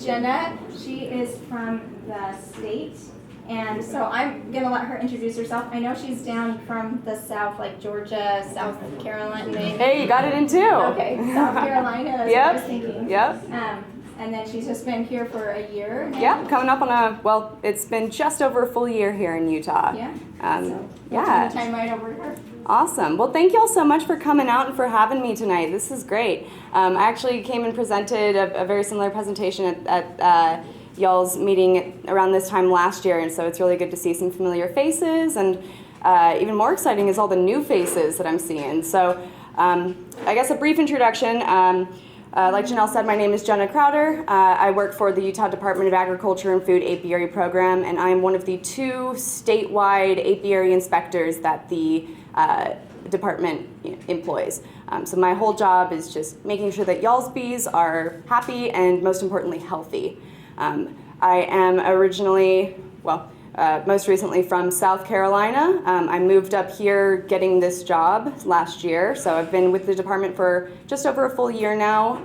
Jenna. She is from the state, and so I'm gonna let her introduce herself. I know she's down from the south, like Georgia, South Carolina. Hey, you got it in too. Okay, South Carolina, that's what I was thinking. Yep. And then she's just been here for a year now. Yep, coming up on well, it's been just over a full year here in Utah. Yeah. So, yeah. Time right over here. Awesome. Well, thank you all so much for coming out and for having me tonight. This is great. I actually came and presented a very similar presentation at y'all's meeting around this time last year, and so it's really good to see some familiar faces, and even more exciting is all the new faces that I'm seeing. So I guess a brief introduction. Like Janelle said, my name is Jenna Crowder. I work for the Utah Department of Agriculture and Food Apiary Program, and I am one of the 2 statewide apiary inspectors that the department employs. So my whole job is just making sure that y'all's bees are happy and most importantly healthy. I am originally, most recently from South Carolina. I moved up here getting this job last year, so I've been with the department for just over a full year now.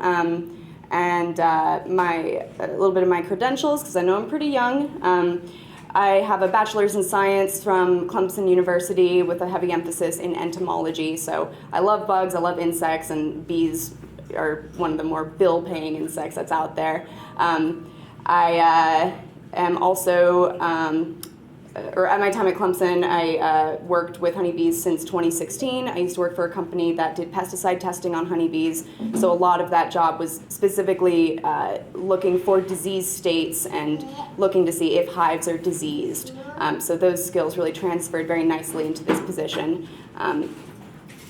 And a little bit of my credentials, because I know I'm pretty young. I have a bachelor's in science from Clemson University with a heavy emphasis in entomology. So I love bugs, I love insects, and bees are one of the more bill-paying insects that's out there. I am also, at my time at Clemson, I worked with honeybees since 2016. I used to work for a company that did pesticide testing on honeybees, so a lot of that job was specifically looking for disease states and looking to see if hives are diseased. So those skills really transferred very nicely into this position.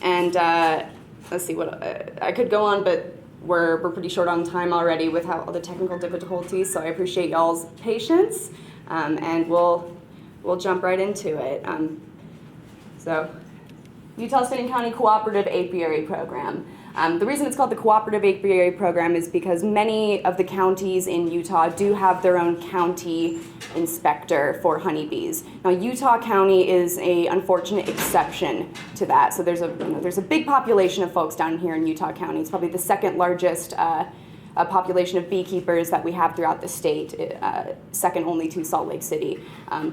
Let's see, what I could go on, but we're pretty short on time already with all the technical difficulties, so I appreciate y'all's patience, and we'll jump right into it. So, Utah State and County Cooperative Apiary Program. The reason it's called the Cooperative Apiary Program is because many of the counties in Utah do have their own county inspector for honeybees. Now, Utah County is an unfortunate exception to that. So there's a big population of folks down here in Utah County. It's probably the second largest population of beekeepers that we have throughout the state, second only to Salt Lake City.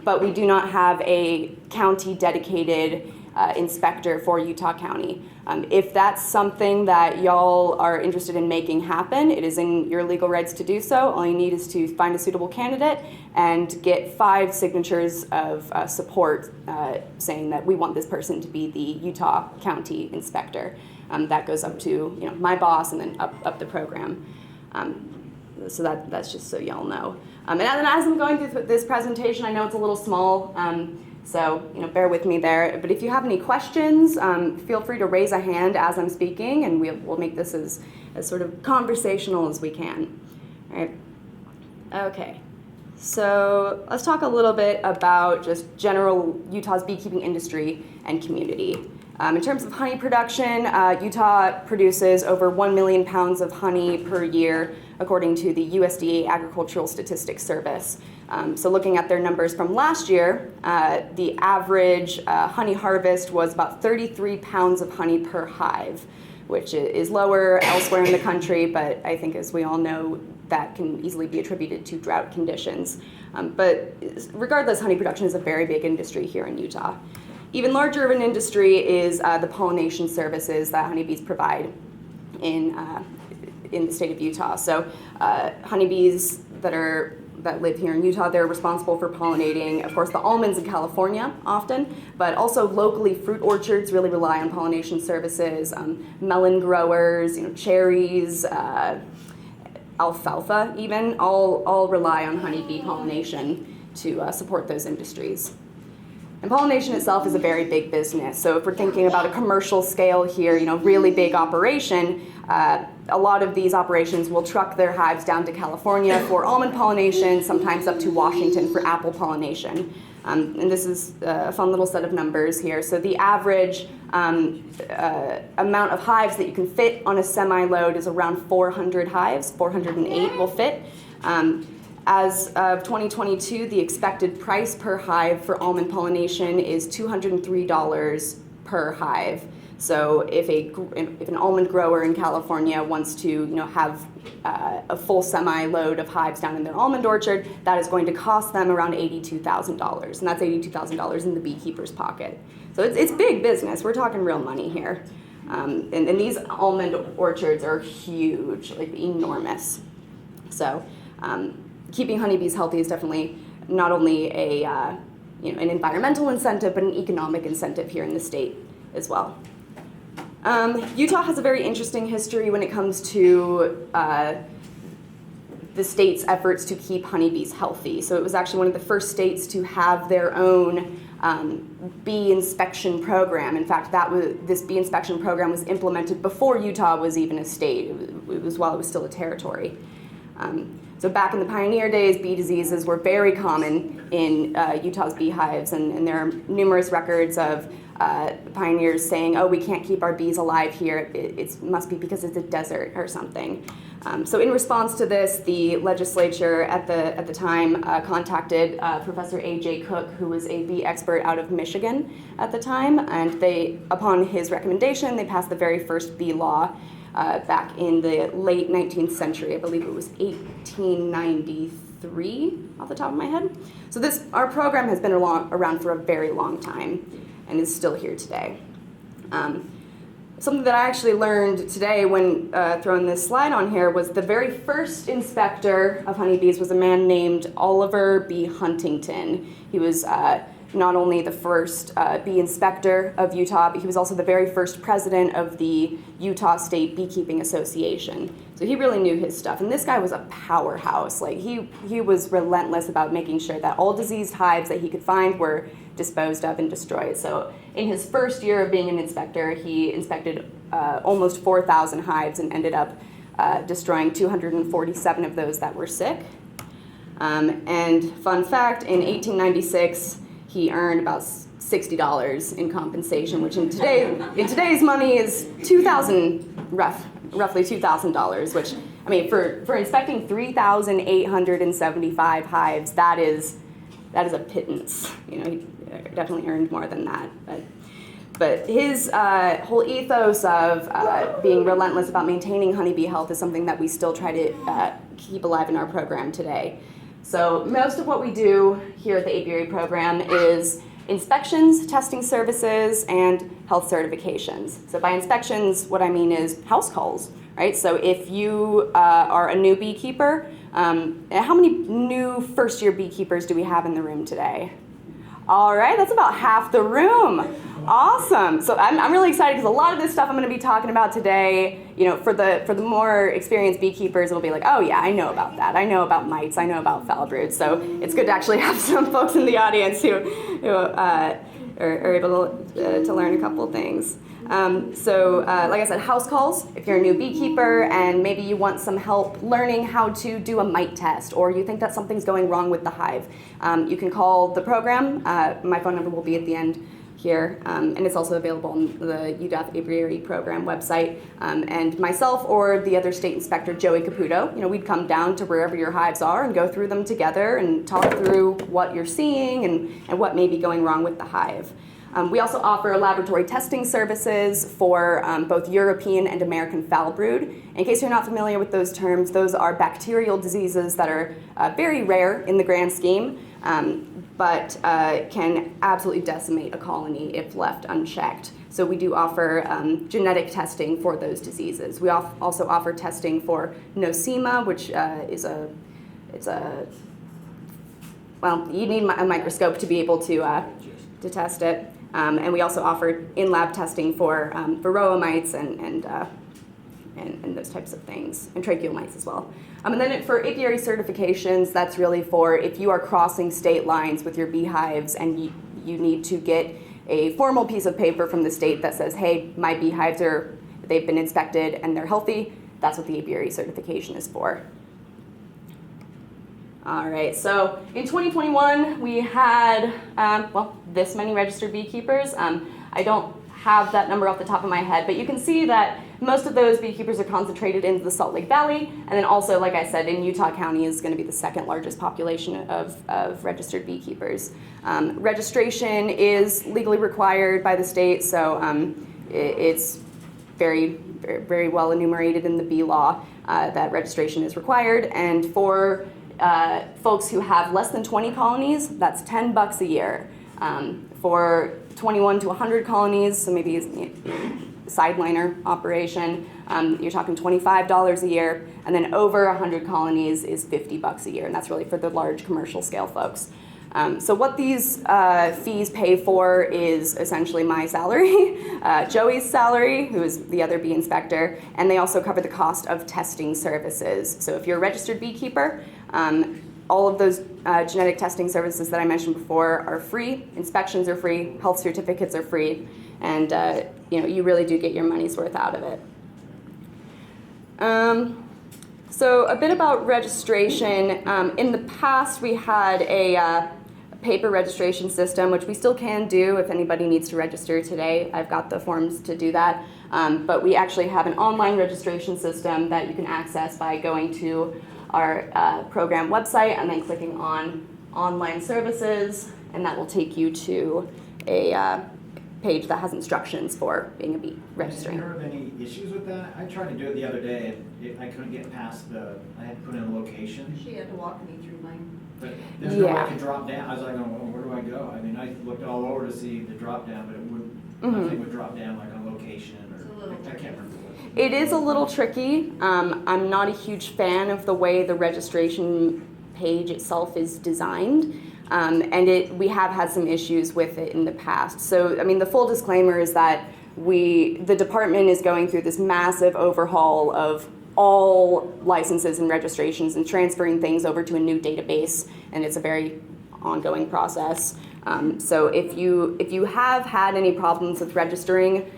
But we do not have a county dedicated inspector for Utah County. If that's something that y'all are interested in making happen, it is in your legal rights to do so. All you need is to find a suitable candidate and get 5 signatures of support saying that we want this person to be the Utah County inspector. That goes up to my boss and then up the program. So that's just so y'all know. And then as I'm going through this presentation, I know it's a little small, so bear with me there. But if you have any questions, feel free to raise a hand as I'm speaking, and we'll make this as sort of conversational as we can. All right. Okay. So let's talk a little bit about just general Utah's beekeeping industry and community. In terms of honey production, Utah produces over 1 million pounds of honey per year, according to the USDA Agricultural Statistics Service. So looking at their numbers from last year, the average honey harvest was about 33 pounds of honey per hive, which is lower elsewhere in the country, but I think, as we all know, that can easily be attributed to drought conditions. But regardless, honey production is a very big industry here in Utah. Even larger of an industry is the pollination services that honeybees provide in the state of Utah. So honeybees that live here in Utah, they're responsible for pollinating, of course, the almonds in California often, but also locally fruit orchards really rely on pollination services, melon growers, cherries, alfalfa even, all rely on honeybee pollination to support those industries. And pollination itself is a very big business. So if we're thinking about a commercial scale here, really big operation, a lot of these operations will truck their hives down to California for almond pollination, sometimes up to Washington for apple pollination. And this is a fun little set of numbers here. So the average amount of hives that you can fit on a semi-load is around 400 hives. 408 will fit. As of 2022, the expected price per hive for almond pollination is $203 per per hive. So if an almond grower in California wants to have a full semi-load of hives down in their almond orchard, that is going to cost them around $82,000, and that's $82,000 in the beekeeper's pocket. So it's big business. We're talking real money here. And these almond orchards are huge, like enormous. So keeping honeybees healthy is definitely not only an environmental incentive, but an economic incentive here in the state as well. Utah has a very interesting history when it comes to the state's efforts to keep honeybees healthy. So it was actually one of the first states to have their own bee inspection program. In fact, this bee inspection program was implemented before Utah was even a state. It was while it was still a territory. So back in the pioneer days, bee diseases were very common in Utah's beehives, and there are numerous records of pioneers saying, "Oh, we can't keep our bees alive here. It must be because it's a desert or something." So in response to this, the legislature at the time contacted Professor A.J. Cook, who was a bee expert out of Michigan at the time, and upon his recommendation, they passed the very first bee law back in the late 19th century. I believe it was 1893 off the top of my head. So our program has been around for a very long time and is still here today. Something that I actually learned today when throwing this slide on here was the very first inspector of honeybees was a man named Oliver B. Huntington. He was not only the first bee inspector of Utah, but he was also the very first president of the Utah State Beekeeping Association. So he really knew his stuff. And this guy was a powerhouse. Like he was relentless about making sure that all diseased hives that he could find were disposed of and destroyed. So in his first year of being an inspector, he inspected almost 4,000 hives and ended up destroying 247 of those that were sick. And fun fact, in 1896, he earned about $60 in compensation, which in today's money is roughly $2,000, which, I mean, for inspecting 3,875 hives, that is a pittance. He definitely earned more than that. But his whole ethos of being relentless about maintaining honeybee health is something that we still try to keep alive in our program today. So most of what we do here at the apiary program is inspections, testing services, and health certifications. So by inspections, what I mean is house calls, right? So if you are a new beekeeper, how many new first-year beekeepers do we have in the room today? All right, that's about half the room. Awesome. So I'm really excited because a lot of this stuff I'm going to be talking about today, for the more experienced beekeepers, it'll be like, oh yeah, I know about that. I know about mites. I know about foul brood. So it's good to actually have some folks in the audience who are able to learn a couple things. Like I said, house calls, if you're a new beekeeper and maybe you want some help learning how to do a mite test, or you think that something's going wrong with the hive, you can call the program. My phone number will be at the end here, and it's also available on the UW Apiary Program website. And myself or the other state inspector, Joey Caputo, we'd come down to wherever your hives are and go through them together and talk through what you're seeing and what may be going wrong with the hive. We also offer laboratory testing services for both European and American foul brood. In case you're not familiar with those terms, those are bacterial diseases that are very rare in the grand scheme, but can absolutely decimate a colony if left unchecked. So we do offer genetic testing for those diseases. We also offer testing for nosema, which you need a microscope to be able to test it. And we also offer in-lab testing for varroa mites and those types of things, and tracheal mites as well. And then for apiary certifications, that's really for if you are crossing state lines with your beehives and you need to get a formal piece of paper from the state that says, hey, my beehives they've been inspected and they're healthy. That's what the apiary certification is for. All right, so in 2021, we had, this many registered beekeepers. I don't have that number off the top of my head, but you can see that most of those beekeepers are concentrated in the Salt Lake Valley, and then also, like I said, in Utah County is going to be the second largest population of registered beekeepers. Registration is legally required by the state, so it's very, very well enumerated in the bee law that registration is required, and for folks who have less than 20 colonies, that's $10 a year. For 21 to 100 colonies, so maybe sideliner operation, you're talking $25 a year, and then over 100 colonies is $50 a year, and that's really for the large commercial scale folks. So what these fees pay for is essentially my salary, Joey's salary, who is the other bee inspector, and they also cover the cost of testing services. So if you're a registered beekeeper, all of those genetic testing services that I mentioned before are free, inspections are free, health certificates are free, and you really do get your money's worth out of it. So a bit about registration. In the past, we had a paper registration system, which we still can do if anybody needs to register today. I've got the forms to do that. But we actually have an online registration system that you can access by going to our program website and then clicking on online services, and that will take you to a page that has instructions for being a bee registering. Have you heard of any issues with that? I tried to do it the other day, and I couldn't get past I had to put in a location. She had to walk me through mine. But there's no way Yeah. I could drop down. I was like, oh, well, where do I go? I mean, I looked all over to see the drop down, but it wouldn't, nothing would drop down like a location It's a or, little I can't tricky. remember what. It is a little tricky. I'm not a huge fan of the way the registration page itself is designed. And we have had some issues with it in the past. So, I mean, the full disclaimer is that the department is going through this massive overhaul of all licenses and registrations and transferring things over to a new database, and it's a very ongoing process. So if you have had any problems with registering,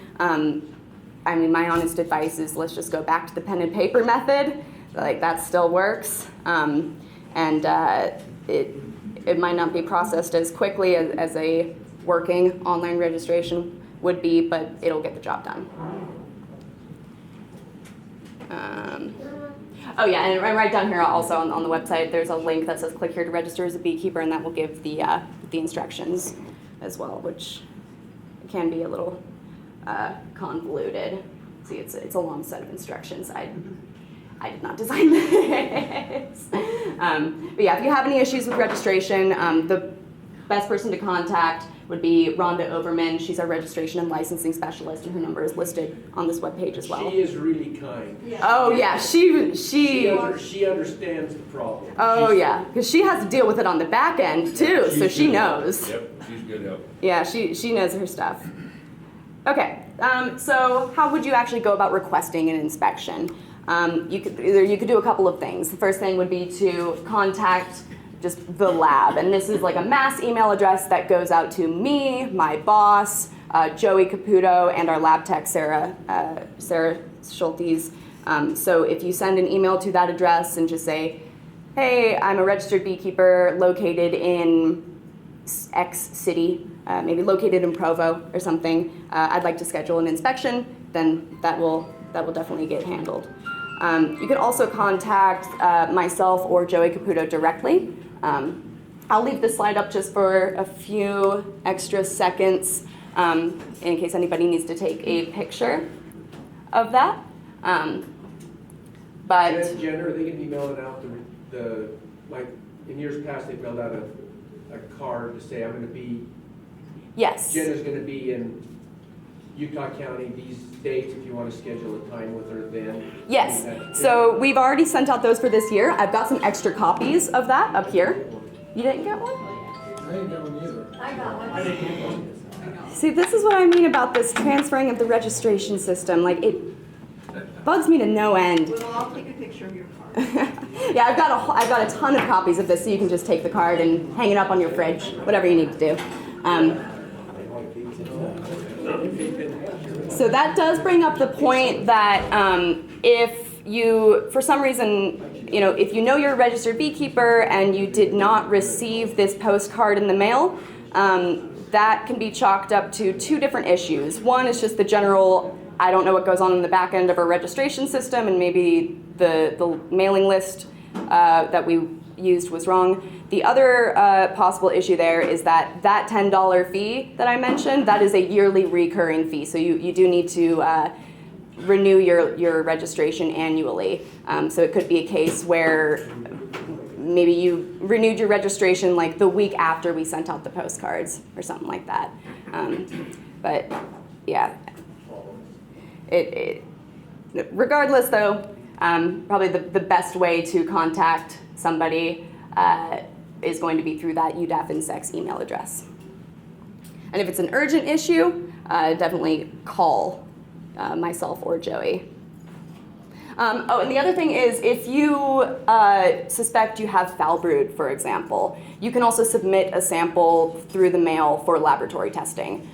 I mean, my honest advice is let's just go back to the pen and paper method. Like, that still works. It might not be processed as quickly as a working online registration would be, but it'll get the job done. Oh yeah, and right down here also on the website, there's a link that says click here to register as a beekeeper, and that will give the instructions as well, which can be a little convoluted. See, it's a long set of instructions. I did not design this. But yeah, if you have any issues with registration, the best person to contact would be Rhonda Overman. She's our registration and licensing specialist, and her number is listed on this webpage as well. She is really kind. Yeah. Oh yeah, she She understands the problem. Oh yeah, because she has to deal with it on the back end too, so she knows. Yep, she's good help. Yeah, she knows her stuff. Okay, so how would you actually go about requesting an inspection? You could do a couple of things. The first thing would be to contact just the lab, and this is like a mass email address that goes out to me, my boss, Joey Caputo, and our lab tech, Sarah Schultes. So if you send an email to that address and just say, hey, I'm a registered beekeeper located in X city, maybe located in Provo or something, I'd like to schedule an inspection, then that will definitely get handled. You can also contact myself or Joey Caputo directly. I'll leave this slide up just for a few extra seconds in case anybody needs to take a picture of that. But Jen, are they going to be mailing out like in years past, they mailed out a card to say, I'm going to be, yes. Jen is going to be in Utah County these dates if you want to schedule a time with her then. Yes, so we've already sent out those for this year. I've got some extra copies of that up here. You didn't get one? I didn't get one either. I got one. I didn't get one. See, this is what I mean about this transferring of the registration system. Like, it bugs me to no end. Well, I'll take a picture of your card. Yeah, I've got a ton of copies of this, so you can just take the card and hang it up on your fridge, whatever you need to do. So that does bring up the point that if you, for some reason, if you know you're a registered beekeeper and you did not receive this postcard in the mail, that can be chalked up to two different issues. One is just the general, I don't know what goes on in the back end of our registration system, and maybe the mailing list that we used was wrong. The other possible issue there is that $10 fee that I mentioned, that is a yearly recurring fee. So you do need to renew your registration annually. So it could be a case where maybe you renewed your registration like the week after we sent out the postcards or something like that. But yeah, regardless though, probably the best way to contact somebody is going to be through that UDAF INSEX email address. And if it's an urgent issue, definitely call myself or Joey. Oh, and the other thing is, if you suspect you have foul brood, for example, you can also submit a sample through the mail for laboratory testing.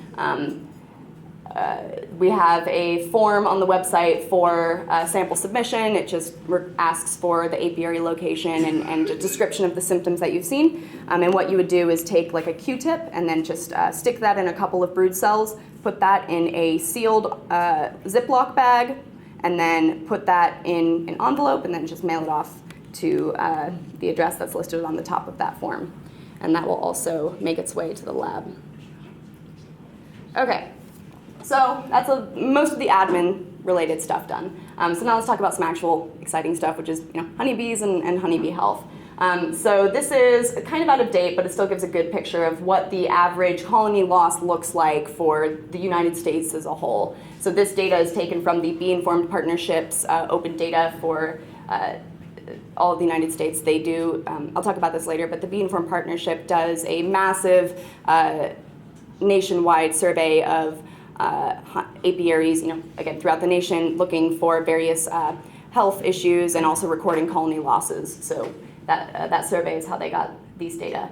We have a form on the website for sample submission. It just asks for the apiary location and a description of the symptoms that you've seen. And what you would do is take like a Q-tip and then just stick that in a couple of brood cells, put that in a sealed Ziploc bag, and then put that in an envelope and then just mail it off to the address that's listed on the top of that form. And that will also make its way to the lab. Okay. So that's most of the admin-related stuff done. So now let's talk about some actual exciting stuff, which is honeybees and honeybee health. So this is kind of out of date, but it still gives a good picture of what the average colony loss looks like for the United States as a whole. So this data is taken from the Bee Informed Partnerships open data for all of the United States. They do, I'll talk about this later, but the Bee Informed Partnership does a massive nationwide survey of apiaries, again, throughout the nation, looking for various health issues and also recording colony losses. So that survey is how they got these data.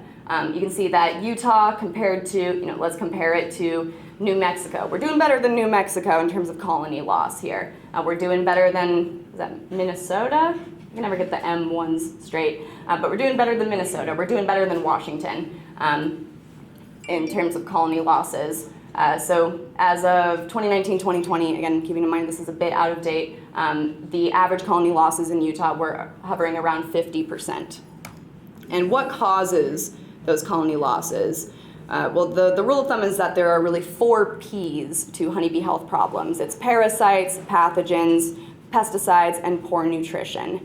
You can see that Utah compared to, let's compare it to New Mexico. We're doing better than New Mexico in terms of colony loss here. We're doing better than, is that Minnesota? I can never get the M ones straight, but we're doing better than Minnesota. We're doing better than Washington in terms of colony losses. So as of 2019-2020, again, keeping in mind this is a bit out of date, the average colony losses in Utah were hovering around 50%. And what causes those colony losses? Well, the rule of thumb is that there are really 4 Ps to honeybee health problems. It's parasites, pathogens, pesticides, and poor nutrition.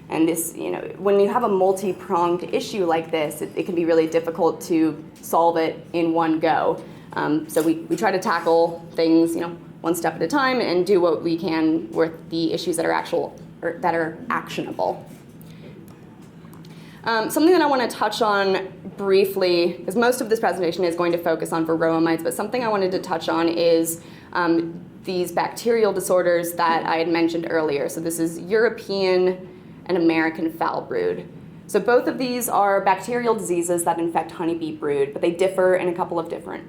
And this, when you have a multi-pronged issue like this, it can be really difficult to solve it in one go. So we try to tackle things, one step at a time and do what we can with the issues that are actionable. Something that I want to touch on briefly, because most of this presentation is going to focus on varroa mites, but something I wanted to touch on is these bacterial disorders that I had mentioned earlier. So this is European and American foul brood. So both of these are bacterial diseases that infect honeybee brood, but they differ in a couple of different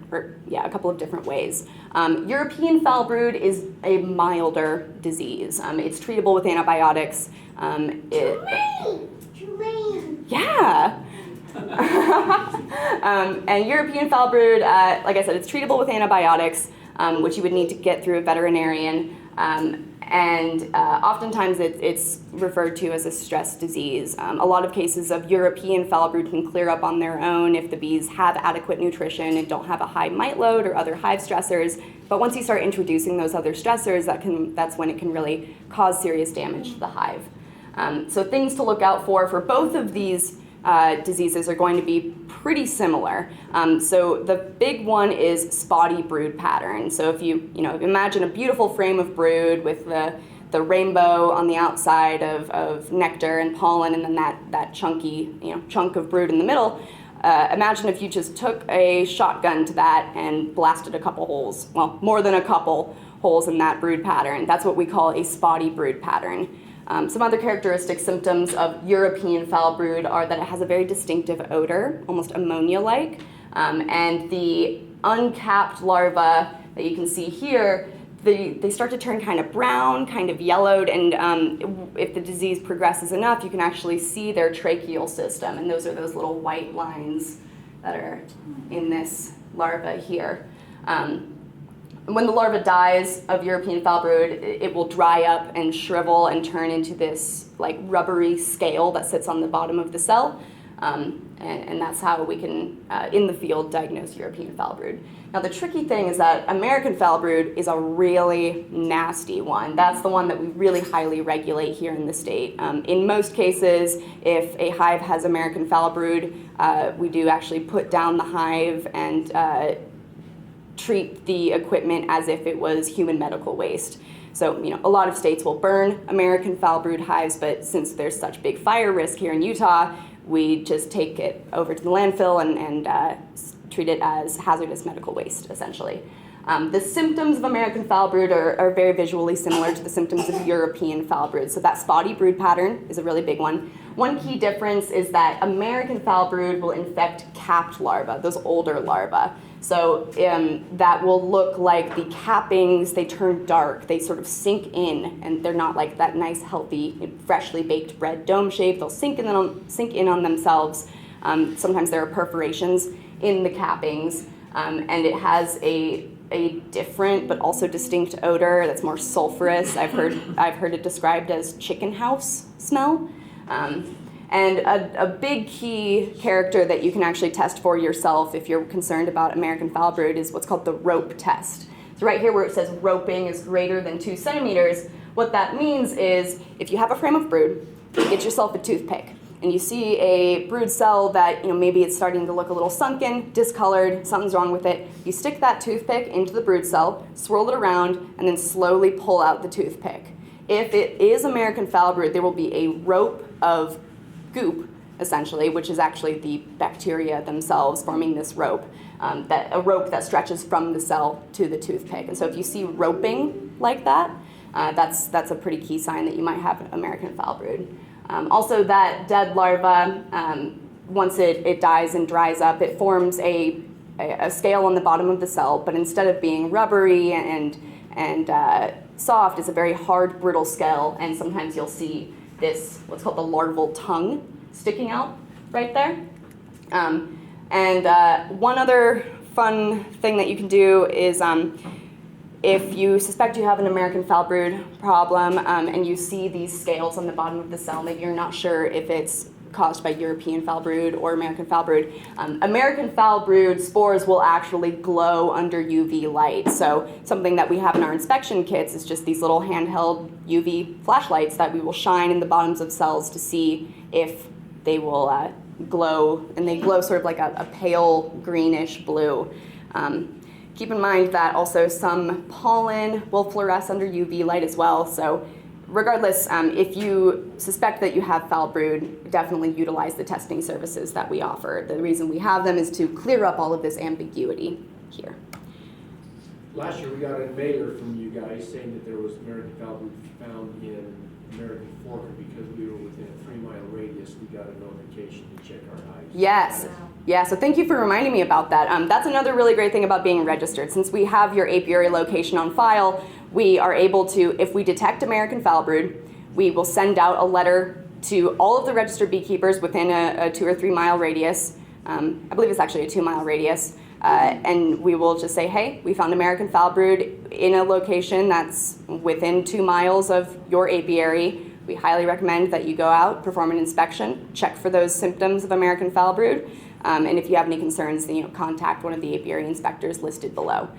ways. European foul brood is a milder disease. It's treatable with antibiotics. Yeah. And European foul brood, like I said, it's treatable with antibiotics, which you would need to get through a veterinarian. And oftentimes it's referred to as a stress disease. A lot of cases of European foul brood can clear up on their own if the bees have adequate nutrition and don't have a high mite load or other hive stressors. But once you start introducing those other stressors, that's when it can really cause serious damage to the hive. So things to look out for both of these diseases are going to be pretty similar. So the big one is spotty brood pattern. So if you imagine a beautiful frame of brood with the rainbow on the outside of nectar and pollen, and then that chunky chunk of brood in the middle. Imagine if you just took a shotgun to that and blasted a couple holes, well, more than a couple holes in that brood pattern. That's what we call a spotty brood pattern. Some other characteristic symptoms of European foul brood are that it has a very distinctive odor, almost ammonia-like, and the uncapped larvae that you can see here, they start to turn kind of brown, kind of yellowed, and if the disease progresses enough, you can actually see their tracheal system, and those are those little white lines that are in this larva here. When the larva dies of European foul brood, it will dry up and shrivel and turn into this like rubbery scale that sits on the bottom of the cell. And that's how we can, in the field, diagnose European foul brood. Now the tricky thing is that American foul brood is a really nasty one. That's the one that we really highly regulate here in the state. In most cases, if a hive has American foul brood, we do actually put down the hive and treat the equipment as if it was human medical waste. So, a lot of states will burn American foul brood hives, but since there's such big fire risk here in Utah, we just take it over to the landfill and treat it as hazardous medical waste, essentially. The symptoms of American foul brood are very visually similar to the symptoms of European foul brood. So that spotty brood pattern is a really big one. One key difference is that American foul brood will infect capped larvae, those older larvae. So that will look like the cappings, they turn dark, they sort of sink in, and they're not like that nice, healthy, freshly baked bread dome shape. They'll sink in on themselves. Sometimes there are perforations in the cappings, and it has a different but also distinct odor that's more sulfurous. I've heard it described as chicken house smell. And a big key character that you can actually test for yourself if you're concerned about American foul brood is what's called the rope test. So right here where it says roping is greater than 2 centimeters, what that means is if you have a frame of brood, you get yourself a toothpick, and you see a brood cell that maybe it's starting to look a little sunken, discolored, something's wrong with it, you stick that toothpick into the brood cell, swirl it around, and then slowly pull out the toothpick. If it is American foul brood, there will be a rope of goop, essentially, which is actually the bacteria themselves forming this rope, a rope that stretches from the cell to the toothpick. And so if you see roping like that, that's a pretty key sign that you might have American foul brood. Also, that dead larva, once it dies and dries up, it forms a scale on the bottom of the cell, but instead of being rubbery and soft, it's a very hard, brittle scale, and sometimes you'll see this, what's called the larval tongue, sticking out right there. One other fun thing that you can do is if you suspect you have an American foul brood problem and you see these scales on the bottom of the cell, maybe you're not sure if it's caused by European foul brood or American foul brood. American foul brood spores will actually glow under UV light. So something that we have in our inspection kits is just these little handheld UV flashlights that we will shine in the bottoms of cells to see if they will glow, and they glow sort of like a pale greenish blue. Keep in mind that also some pollen will fluoresce under UV light as well. So regardless, if you suspect that you have foul brood, definitely utilize the testing services that we offer. The reason we have them is to clear up all of this ambiguity here. Last year, we got a mailer from you guys saying that there was American foul brood found in American Forker because we were within a 3-mile radius. We got a notification to check our hives. Yes. Yeah, so thank you for reminding me about that. That's another really great thing about being registered. Since we have your apiary location on file, we are able to, if we detect American foul brood, we will send out a letter to all of the registered beekeepers within a 2 or 3 mile radius. I believe it's actually a 2-mile radius. And we will just say, hey, we found American foul brood in a location that's within 2 miles of your apiary. We highly recommend that you go out, perform an inspection, check for those symptoms of American foul brood, and if you have any concerns, then, contact one of the apiary inspectors listed below.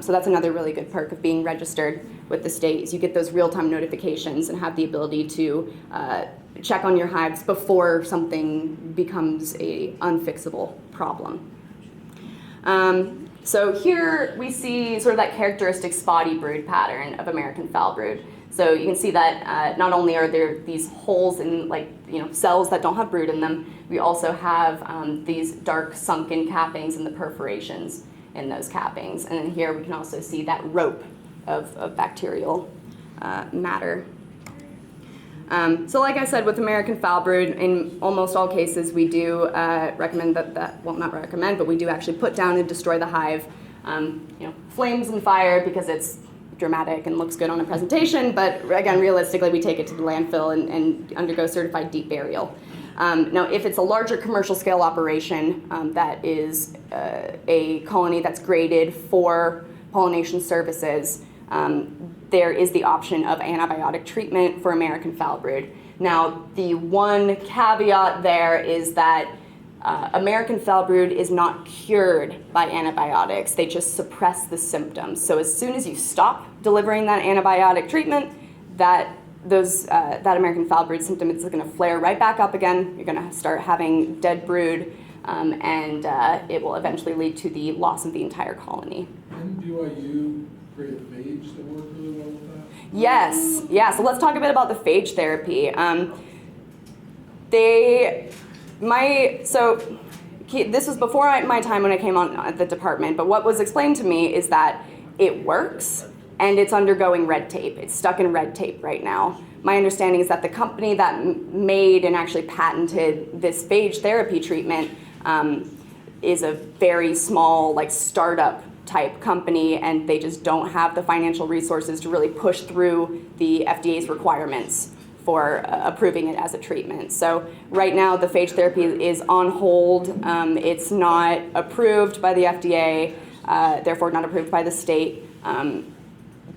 So that's another really good perk of being registered with the state, is you get those real-time notifications and have the ability to check on your hives before something becomes an unfixable problem. So here we see sort of that characteristic spotty brood pattern of American foul brood. So you can see that not only are there these holes in cells that don't have brood in them, we also have these dark sunken cappings and the perforations in those cappings. And then here we can also see that rope of bacterial matter. So like I said, with American foul brood, in almost all cases we do recommend well, not recommend, but we do actually put down and destroy the hive. Flames and fire because it's dramatic and looks good on a presentation, but again, realistically, we take it to the landfill and undergo certified deep burial. Now, if it's a larger commercial scale operation that is a colony that's graded for pollination services, there is the option of antibiotic treatment for American foul brood. Now, the one caveat there is that American foul brood is not cured by antibiotics. They just suppress the symptoms. So as soon as you stop delivering that antibiotic treatment, that American foul brood symptom is going to flare right back up again. You're going to start having dead brood, and it will eventually lead to the loss of the entire colony. Didn't BYU create a phage that worked really well with that? Yes, yeah. So let's talk a bit about the phage therapy. This was before my time when I came on at the department, but what was explained to me is that it works and it's undergoing red tape. It's stuck in red tape right now. My understanding is that the company that made and actually patented this phage therapy treatment is a very small, like, startup type company, and they just don't have the financial resources to really push through the FDA's requirements for approving it as a treatment. So right now the phage therapy is on hold. It's not approved by the FDA, therefore not approved by the state.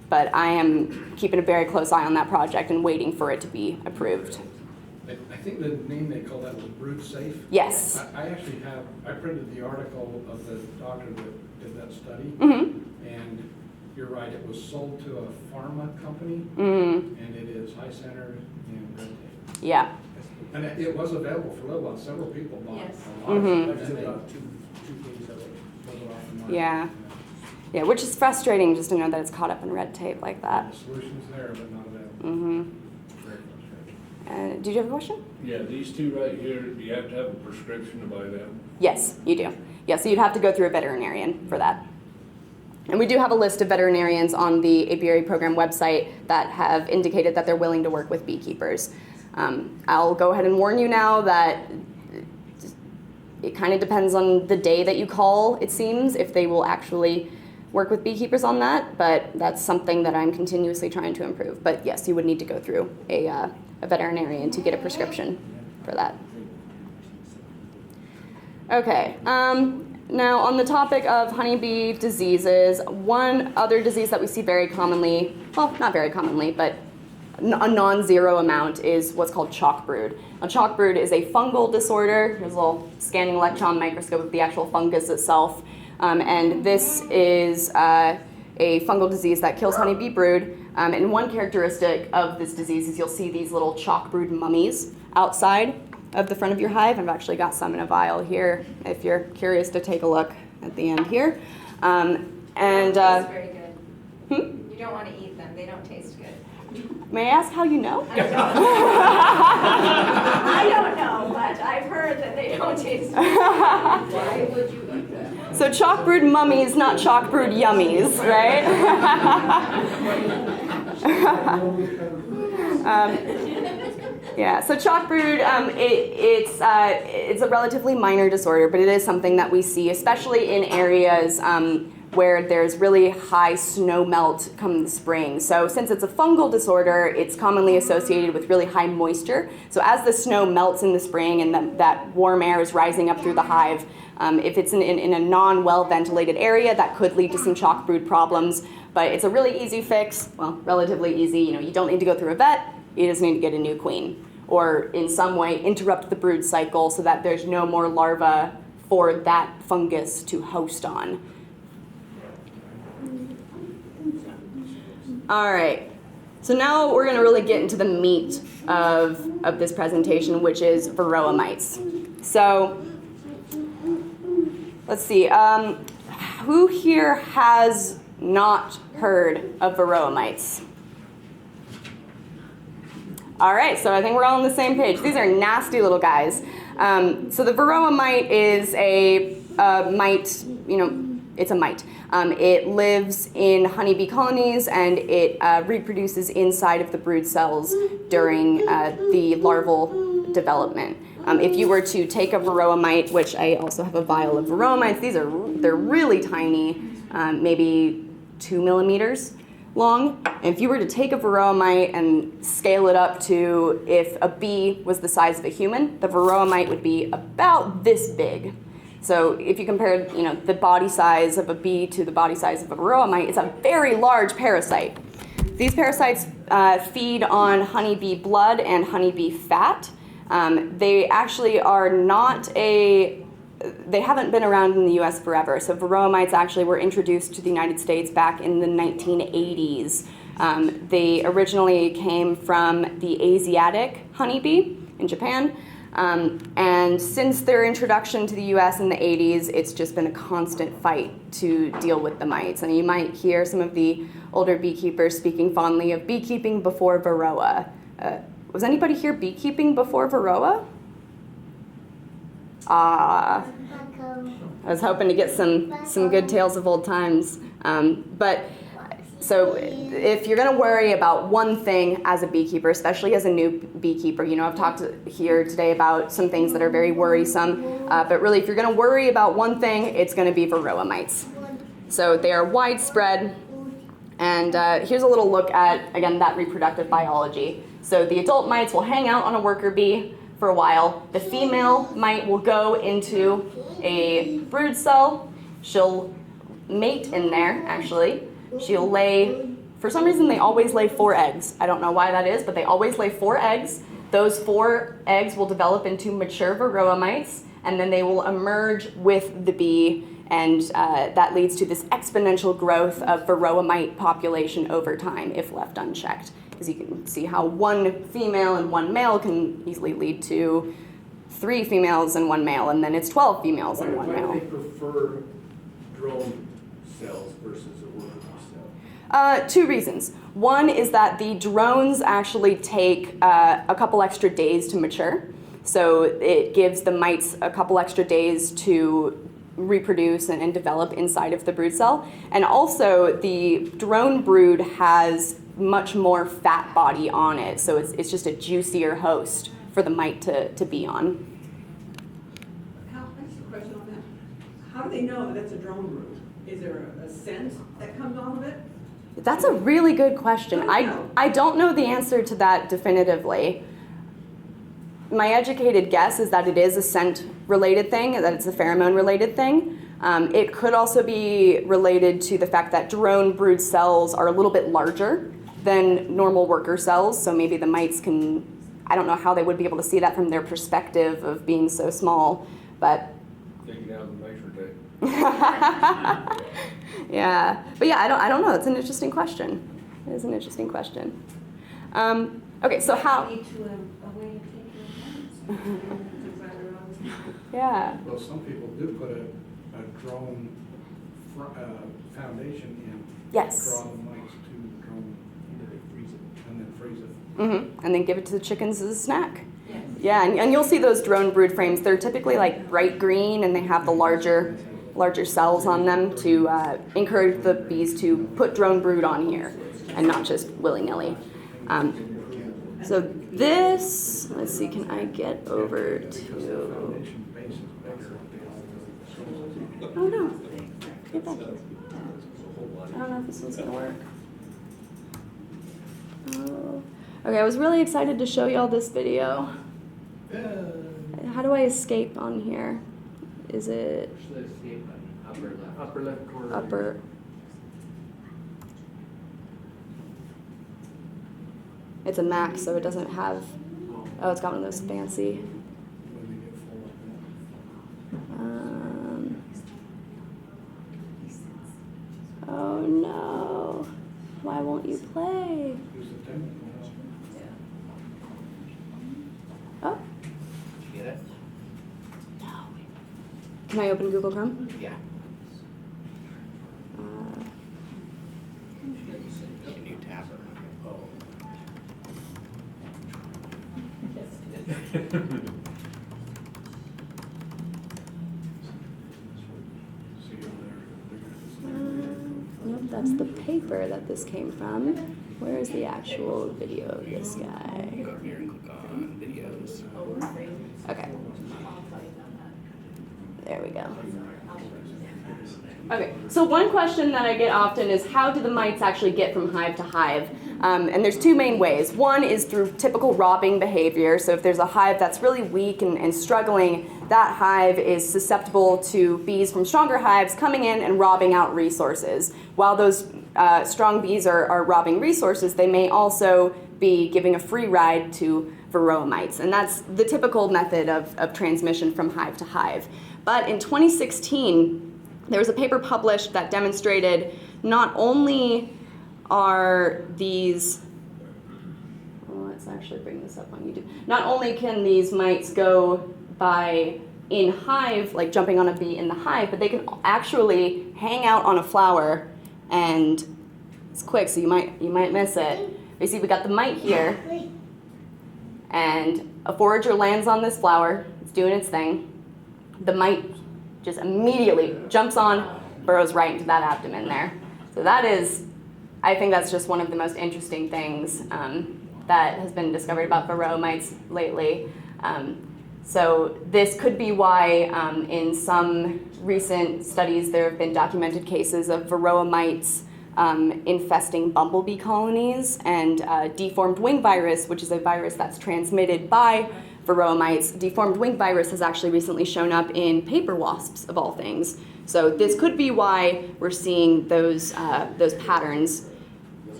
But I am keeping a very close eye on that project and waiting for it to be approved. I think the name they call that was Brood Safe. Yes. I actually I printed the article of the doctor that did that study. Mm-hmm. And you're right, it was sold to a pharma company, Mm-hmm. and it is high centered and red tape. Yeah. And it was available for a little while. Several people bought Yes. a lot. Mhm. I've seen about two things that were off the market. Yeah. Yeah, which is frustrating just to know that it's caught up in red tape like that. The solution's there, but not available. Mm-hmm. Very frustrating. Did you have a question? Yeah, these two right here, you have to have a prescription to buy them. Yes, you do. Yeah, so you'd have to go through a veterinarian for that. And we do have a list of veterinarians on the apiary program website that have indicated that they're willing to work with beekeepers. I'll go ahead and warn you now that it kind of depends on the day that you call, it seems, if they will actually work with beekeepers on that, but that's something that I'm continuously trying to improve. But yes, you would need to go through a veterinarian to get a prescription for that. Okay, now on the topic of honeybee diseases, one other disease that we see very commonly, well, not very commonly, but a non-zero amount is what's called chalk brood. Now, chalk brood is a fungal disorder. Here's a little scanning electron microscope of the actual fungus itself. And this is a fungal disease that kills honeybee brood. And one characteristic of this disease is you'll see these little chalk brood mummies outside of the front of your hive. I've actually got some in a vial here if you're curious to take a look at the end here. They taste very good. You don't want to eat them. They don't taste good. May I ask how you know? I don't know, but I've heard that they don't taste good. Why would you eat that? So chalk brood mummies, not chalk brood yummies, right? Yeah, so chalk brood, it's a relatively minor disorder, but it is something that we see, especially in areas where there's really high snow melt come the spring. So since it's a fungal disorder, it's commonly associated with really high moisture. So as the snow melts in the spring and that warm air is rising up through the hive, if it's in a non-well ventilated area, that could lead to some chalk brood problems. But it's a really easy fix, well, relatively easy. You don't need to go through a vet, you just need to get a new queen. Or in some way interrupt the brood cycle so that there's no more larvae for that fungus to host on. All right, so now we're gonna really get into the meat of this presentation, which is varroa mites. So let's see, who here has not heard of varroa mites? All right, so I think we're all on the same page. These are nasty little guys. So the varroa mite is a mite, it's a mite. It lives in honeybee colonies and it reproduces inside of the brood cells during the larval development. If you were to take a varroa mite, which I also have a vial of varroa mites, they're really tiny, maybe 2 millimeters. long. And if you were to take a varroa mite and scale it up to if a bee was the size of a human, the varroa mite would be about this big. So if you compare, the body size of a bee to the body size of a varroa mite, it's a very large parasite. These parasites feed on honeybee blood and honeybee fat. They actually are they haven't been around in the US forever. So varroa mites actually were introduced to the United States back in the 1980s. They originally came from the Asiatic honeybee in Japan. And since their introduction to the US in the 80s, it's just been a constant fight to deal with the mites. And you might hear some of the older beekeepers speaking fondly of beekeeping before varroa. Was anybody here beekeeping before varroa? I was hoping to get some good tales of old times. So if you're going to worry about one thing as a beekeeper, especially as a new beekeeper, I've talked here today about some things that are very worrisome, but really if you're going to worry about one thing, it's going to be varroa mites. So they are widespread, and here's a little look at, again, that reproductive biology. So the adult mites will hang out on a worker bee for a while. The female mite will go into a brood cell. She'll mate in there, actually. She'll lay, for some reason they always lay 4 eggs. I don't know why that is, but they always lay 4 eggs. Those 4 eggs will develop into mature varroa mites, and then they will emerge with the bee, and that leads to this exponential growth of varroa mite population over time if left unchecked. Because you can see how 1 female and 1 male can easily lead to 3 females and 1 male, and then it's 12 females and 1 male. Why do they prefer drone cells versus a worker bee cell? 2 reasons. One is that the drones actually take a couple extra days to mature. So it gives the mites a couple extra days to reproduce and develop inside of the brood cell. And also the drone brood has much more fat body on it. So it's just a juicier host for the mite to be on. That's a question on that. How do they know that it's a drone brood? Is there a scent that comes off of it? That's a really good question. I don't know the answer to that definitively. My educated guess is that it is a scent-related thing, that it's a pheromone-related thing. It could also be related to the fact that drone brood cells are a little bit larger than normal worker cells, so maybe the mites can, I don't know how they would be able to see that from their perspective of being so small, but... Take it out of the measure tape. Yeah, but yeah, I don't know. It's an interesting question. It is an interesting question. Okay, so how? Yeah. Well, some people do put a drone foundation in. Yes. Draw the mites to the drone, and they freeze it, and then freeze it. Mm-hmm. And then give it to the chickens as a snack. Yeah, and you'll see those drone brood frames. They're typically like bright green, and they have the larger cells on them to encourage the bees to put drone brood on here and not just willy-nilly. So this, let's see, can I get over to, oh no, get back. I don't know if this one's gonna work. Oh. Okay, I was really excited to show y'all this video. How do I escape on here? Is it Upper left corner. upper? It's a Mac, so it doesn't have, oh, it's got one of those fancy. Oh no, why won't you play? Oh. Get it? No. Can I open Google Chrome? Yeah. New tab. Nope, that's the paper that this came from. Where is the actual video of this guy? Go over here and click on videos. Okay. There we go. Okay, so one question that I get often is how do the mites actually get from hive to hive? And there's two main ways. One is through typical robbing behavior. So if there's a hive that's really weak and struggling, that hive is susceptible to bees from stronger hives coming in and robbing out resources. While those strong bees are robbing resources, they may also be giving a free ride to varroa mites. And that's the typical method of transmission from hive to hive. But in 2016, there was a paper published that demonstrated not only are these, well, let's actually bring this up on YouTube. Not only can these mites go by in hive, like jumping on a bee in the hive, but they can actually hang out on a flower, and it's quick, so you might miss it. You see, we got the mite here, and a forager lands on this flower. It's doing its thing. The mite just immediately jumps on, burrows right into that abdomen there. So that is, I think that's just one of the most interesting things that has been discovered about varroa mites lately. So this could be why in some recent studies there have been documented cases of varroa mites infesting bumblebee colonies, and deformed wing virus, which is a virus that's transmitted by varroa mites. Deformed wing virus has actually recently shown up in paper wasps, of all things. So this could be why we're seeing those patterns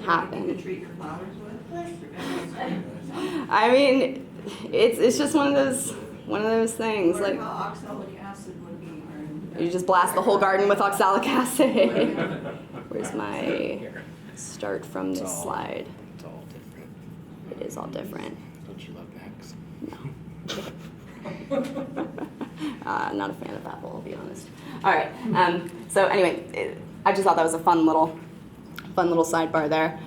happen. Treat your flowers with? I mean, it's just one of those things. Like, how oxalic acid would be. you just blast the whole garden with oxalic acid. Where's my start from this slide? It's all different. It is all different. Don't you love Max? No. Not a fan of Apple, I'll be honest. All right. So anyway, I just thought that was a fun little sidebar there.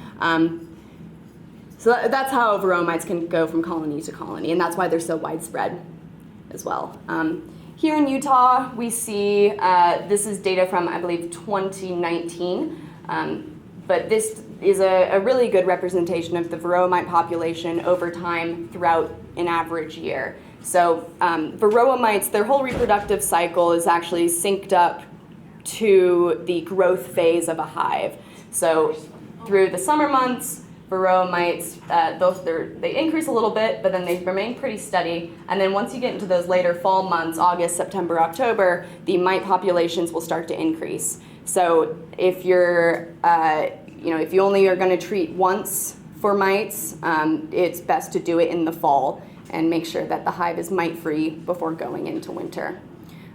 So that's how varroa mites can go from colony to colony, and that's why they're so widespread as well. Here in Utah, we see, this is data from, I believe, 2019, but this is a really good representation of the varroa mite population over time throughout an average year. So varroa mites, their whole reproductive cycle is actually synced up to the growth phase of a hive. So through the summer months, varroa mites, they increase a little bit, but then they remain pretty steady. And then once you get into those later fall months, August, September, October, the mite populations will start to increase. So if you're, if you only are going to treat once for mites, it's best to do it in the fall and make sure that the hive is mite-free before going into winter.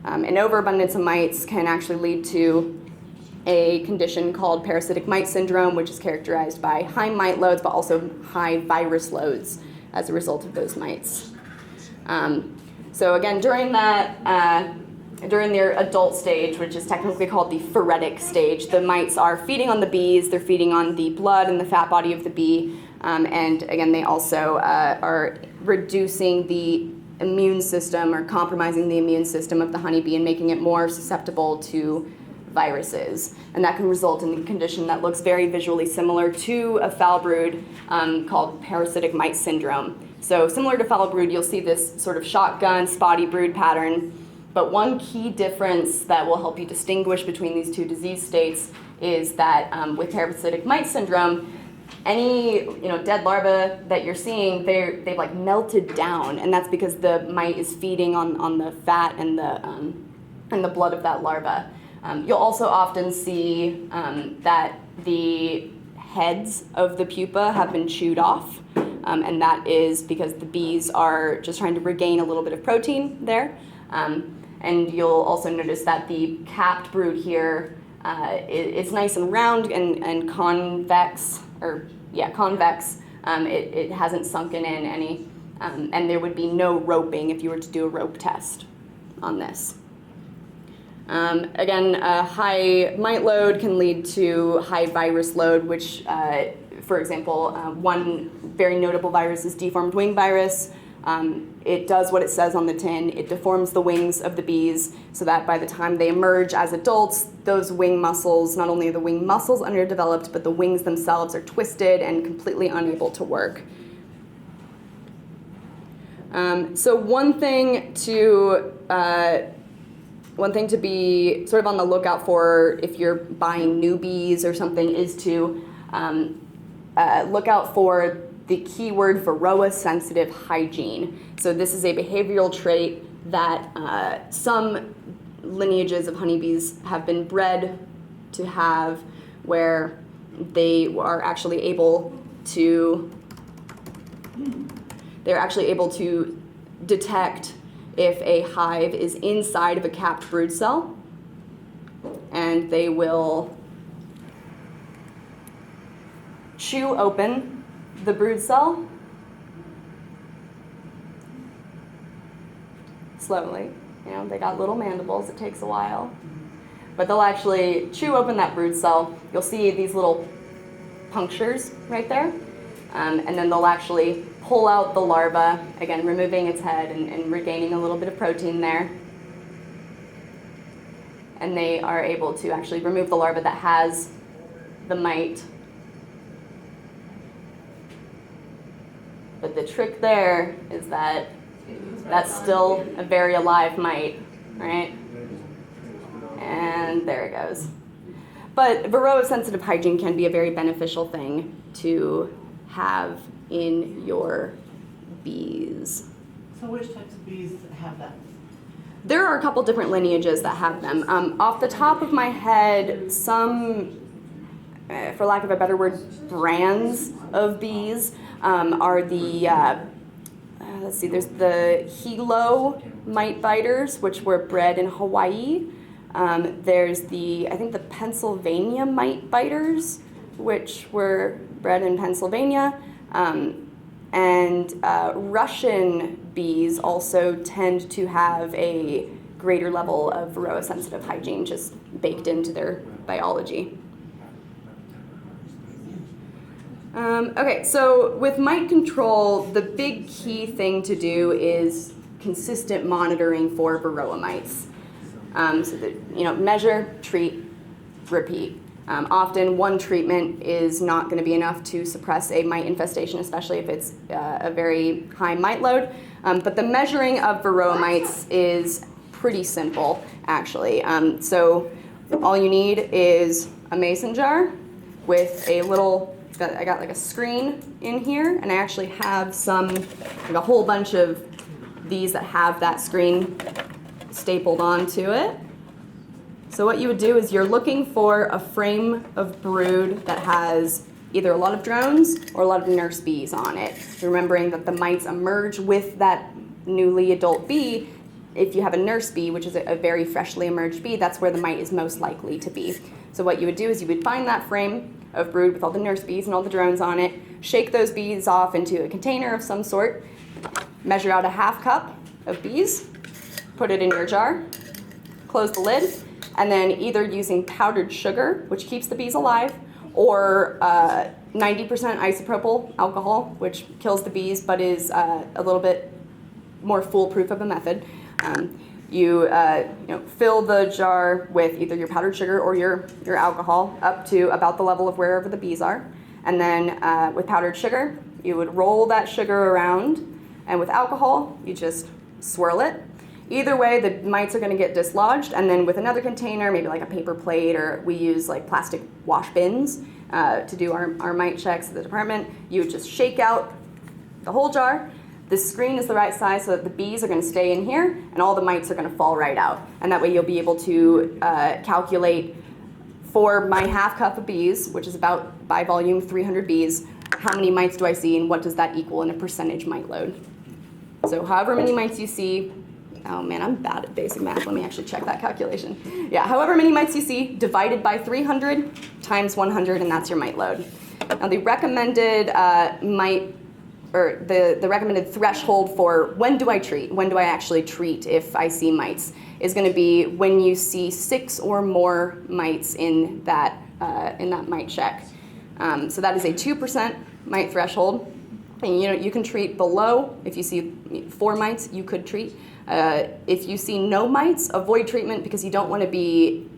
An overabundance of mites can actually lead to a condition called parasitic mite syndrome, which is characterized by high mite loads, but also high virus loads as a result of those mites. So again, during their adult stage, which is technically called the phoretic stage, the mites are feeding on the bees, they're feeding on the blood and the fat body of the bee, and again, they also are reducing the immune system or compromising the immune system of the honeybee and making it more susceptible to viruses. And that can result in a condition that looks very visually similar to a foul brood called parasitic mite syndrome. So similar to foul brood, you'll see this sort of shotgun, spotty brood pattern. But one key difference that will help you distinguish between these two disease states is that with parasitic mite syndrome, any dead larvae that you're seeing, they've like melted down, and that's because the mite is feeding on the fat and the blood of that larva. You'll also often see that the heads of the pupa have been chewed off, and that is because the bees are just trying to regain a little bit of protein there. And you'll also notice that the capped brood here, it's nice and round and convex, convex. It hasn't sunken in any, and there would be no roping if you were to do a rope test on this. Again, a high mite load can lead to high virus load, which, for example, one very notable virus is deformed wing virus. It does what it says on the tin. It deforms the wings of the bees so that by the time they emerge as adults, those wing muscles, not only are the wing muscles underdeveloped, but the wings themselves are twisted and completely unable to work. So one thing to one thing to be sort of on the lookout for if you're buying new bees or something is to look out for the keyword Varroa sensitive hygiene. So this is a behavioral trait that some lineages of honeybees have been bred to have, where they are actually able to detect if a hive is inside of a capped brood cell, and they will chew open the brood cell slowly. You know, they got little mandibles, it takes a while. But they'll actually chew open that brood cell. You'll see these little punctures right there. And then they'll actually pull out the larva, again, removing its head and regaining a little bit of protein there. And they are able to actually remove the larva that has the mite. But the trick there is that that's still a very alive mite, right? And there it goes. But Varroa sensitive hygiene can be a very beneficial thing to have in your bees. So which types of bees have that? There are a couple different lineages that have them. Off the top of my head, some, for lack of a better word, brands of bees are the, let's see, there's the Hilo mite biters, which were bred in Hawaii. There's I think the Pennsylvania mite biters, which were bred in Pennsylvania. And Russian bees also tend to have a greater level of Varroa sensitive hygiene just baked into their biology. Okay, so with mite control, the big key thing to do is consistent monitoring for Varroa mites. So that, measure, treat, repeat. Often one treatment is not going to be enough to suppress a mite infestation, especially if it's a very high mite load. But the measuring of Varroa mites is pretty simple, actually. So all you need is a mason jar with a little, I got like a screen in here, and I actually have like a whole bunch of these that have that screen stapled onto it. So what you would do is you're looking for a frame of brood that has either a lot of drones or a lot of nurse bees on it. Remembering that the mites emerge with that newly adult bee. If you have a nurse bee, which is a very freshly emerged bee, that's where the mite is most likely to be. So what you would do is you would find that frame of brood with all the nurse bees and all the drones on it, shake those bees off into a container of some sort, measure out a half cup of bees, put it in your jar, close the lid, and then either using powdered sugar, which keeps the bees alive, or 90% isopropyl alcohol, which kills the bees but is a little bit more foolproof of a method. You fill the jar with either your powdered sugar or your alcohol up to about the level of wherever the bees are. And then with powdered sugar, you would roll that sugar around, and with alcohol, you just swirl it. Either way, the mites are going to get dislodged, and then with another container, maybe like a paper plate, or we use like plastic wash bins to do our mite checks at the department, you would just shake out the whole jar. The screen is the right size so that the bees are going to stay in here, and all the mites are going to fall right out. And that way you'll be able to calculate for my half cup of bees, which is about, by volume, 300 bees, how many mites do I see, and what does that equal in a percentage mite load. So however many mites you see, oh man, I'm bad at basic math. Let me actually check that calculation. Yeah, however many mites you see divided by 300 times 100, and that's your mite load. Now the recommended the recommended threshold for when do I treat, when do I actually treat if I see mites, is going to be when you see 6 or more mites in that mite check. So that is a 2% mite threshold. And you can treat below. If you see 4 mites, you could treat. If you see no mites, avoid treatment because you don't want to be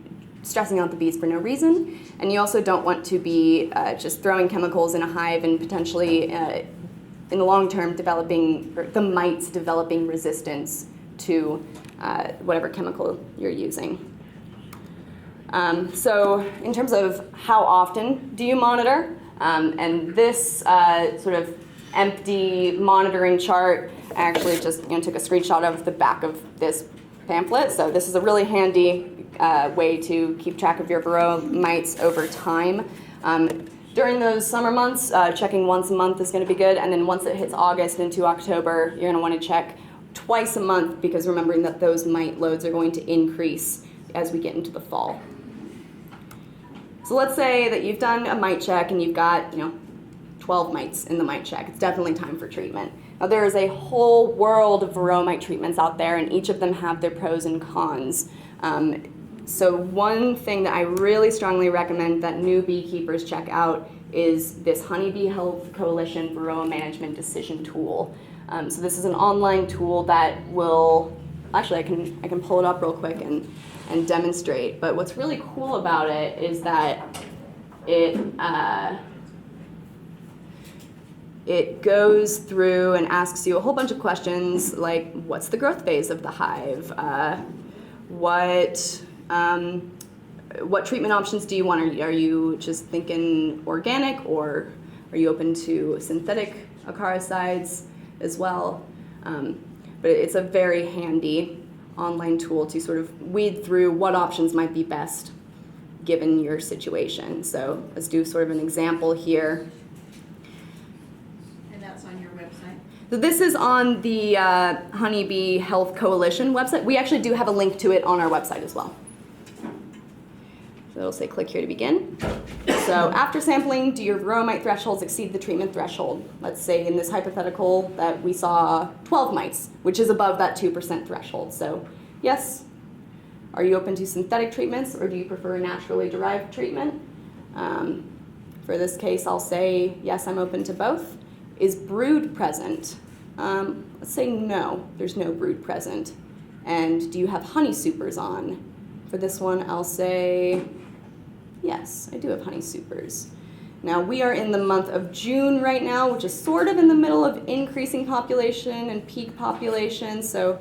stressing out the bees for no reason, and you also don't want to be just throwing chemicals in a hive and potentially in the long term the mites developing resistance to whatever chemical you're using. So in terms of how often do you monitor, and this sort of empty monitoring chart, I actually just took a screenshot of the back of this pamphlet. So this is a really handy way to keep track of your varroa mites over time. During those summer months, checking once a month is going to be good, and then once it hits August into October, you're going to want to check twice a month, because remembering that those mite loads are going to increase as we get into the fall. So let's say that you've done a mite check and you've got 12 mites in the mite check. It's definitely time for treatment. Now there is a whole world of varroa mite treatments out there, and each of them have their pros and cons. So one thing that I really strongly recommend that new beekeepers check out is this Honeybee Health Coalition Varroa Management Decision Tool. So this is an online tool that will, actually I can pull it up real quick and demonstrate. But what's really cool about it is that it goes through and asks you a whole bunch of questions like, what's the growth phase of the hive? What treatment options do you want? Are you just thinking organic, or are you open to synthetic acaricides as well? But it's a very handy online tool to sort of weed through what options might be best given your situation. So let's do sort of an example here. And that's on your website? So this is on the Honeybee Health Coalition website. We actually do have a link to it on our website as well. So it'll say click here to begin. So after sampling, do your varroa mite thresholds exceed the treatment threshold? Let's say in this hypothetical that we saw 12 mites, which is above that 2% threshold. So yes. Are you open to synthetic treatments, or do you prefer a naturally derived treatment? For this case, I'll say yes, I'm open to both. Is brood present? Let's say no, there's no brood present. And do you have honey supers on? For this one, I'll say yes, I do have honey supers. Now, we are in the month of June right now, which is sort of in the middle of increasing population and peak population. So